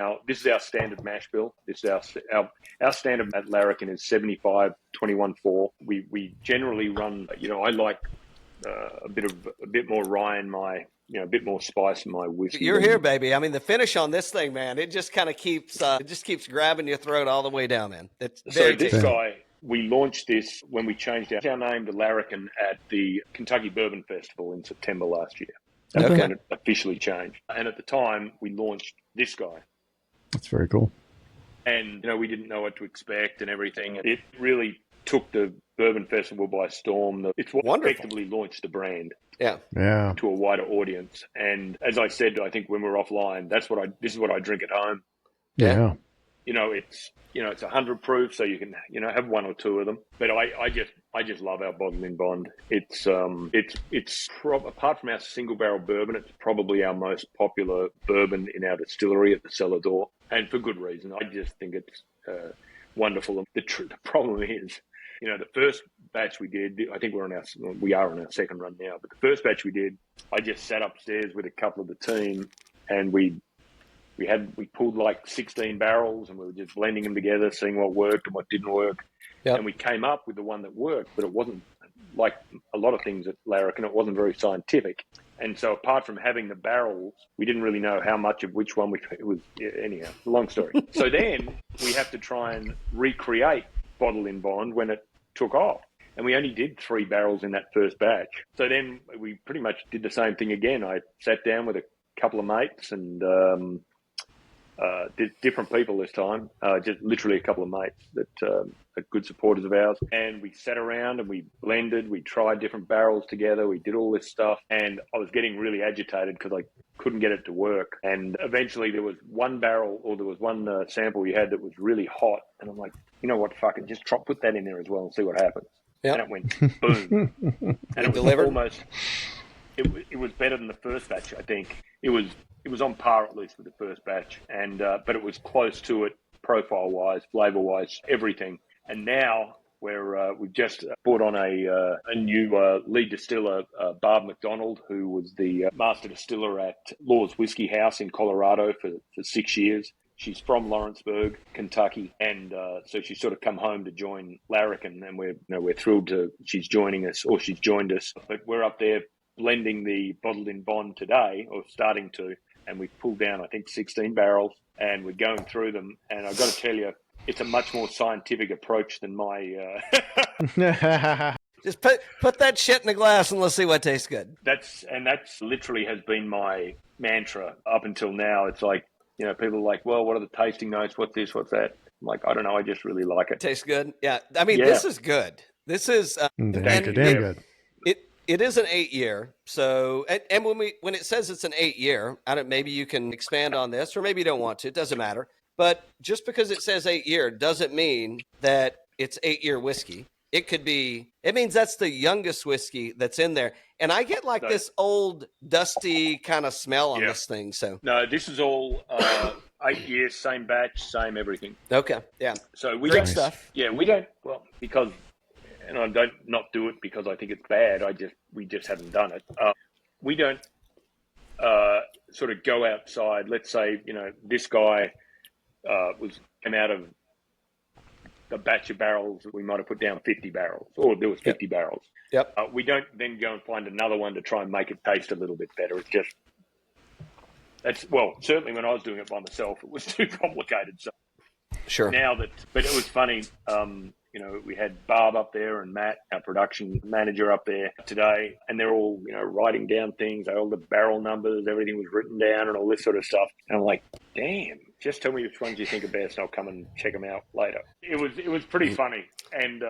Now, this is our standard mash bill. This is our standard at Larrikin is 75, 21, 4. We generally run, I like a bit more rye in my, a bit more spice in my whiskey. You're here, baby. I mean, the finish on this thing, man, it just kind of keeps grabbing your throat all the way down, man. It's very tasty. Guy, we launched this when we changed our name to Larrikin at the Kentucky Bourbon Festival in September last year. Okay. When it officially changed. And at the time, we launched this guy. That's very cool. And, we didn't know what to expect and everything. It really took the Bourbon Festival by storm. It's what effectively launched the brand to a wider audience. And as I said, I think when we were offline, this is what I drink at home. Yeah. It's 100 proof, so you can, have one or two of them. But I just love our bottle in bond. It's apart from our single barrel bourbon, it's probably our most popular bourbon in our distillery at the cellar door, and for good reason. I just think it's wonderful. The problem is, the first batch we did, I think we are on our second run now, but the first batch we did, I just sat upstairs with a couple of the team, and we pulled like 16 barrels, and we were just blending them together, seeing what worked and what didn't work. Yep. And we came up with the one that worked, but it wasn't, like a lot of things at Larrikin, it wasn't very scientific. And so apart from having the barrels, we didn't really know how much of which one anyhow, long story. So then we have to try and recreate bottle in bond when it took off. And we only did 3 barrels in that first batch. So then we pretty much did the same thing again. I sat down with a couple of mates and different people this time, just literally a couple of mates that are good supporters of ours. And we sat around and we blended, we tried different barrels together, we did all this stuff. And I was getting really agitated because I couldn't get it to work. And eventually there was one sample we had that was really hot. And I'm like, you know what, fuck it, just put that in there as well and see what happens. Yep. And it went boom. And it was almost, it was better than the first batch, I think. It was on par at least with the first batch, and but it was close to it profile-wise, flavor-wise, everything. And now we've just brought on a new lead distiller, Barb McDonald, who was the master distiller at Law's Whiskey House in Colorado for 6 years. She's from Lawrenceburg, Kentucky, and so she's sort of come home to join Larrikin, and we're thrilled she's joined us. But we're up there blending the bottled in bond today, or starting to, and we've pulled down, I think, 16 barrels, and we're going through them. And I've got to tell you, it's a much more scientific approach than my... Just put that shit in the glass and let's see what tastes good. That's literally has been my mantra up until now. It's like, people are like, well, what are the tasting notes? What's this? What's that? I'm like, I don't know. I just really like it. Tastes good. Yeah. I mean, This is good. This is damn good. It is an 8-year. So, and when it says it's an 8-year, maybe you can expand on this, or maybe you don't want to. It doesn't matter. But just because it says 8-year doesn't mean that it's 8-year whiskey. It means that's the youngest whiskey that's in there. And I get this old, dusty kind of smell on this thing. So no, this is all 8 years, same batch, same everything. Okay, yeah. So we Great don't stuff. Yeah, we don't. Well, because, and I don't not do it because I think it's bad. We just haven't done it. We don't sort of go outside. Let's say this guy came out of a batch of barrels that we might have put down 50 barrels, or there was 50 barrels. Yep. We don't then go and find another one to try and make it taste a little bit better. It's just, certainly when I was doing it by myself, it was too complicated. So sure. But it was funny. We had Barb up there and Matt, our production manager, up there today, and they're all, writing down things, all the barrel numbers, everything was written down and all this sort of stuff. And I'm like, damn, just tell me which ones you think are best and I'll come and check them out later. It was pretty funny. And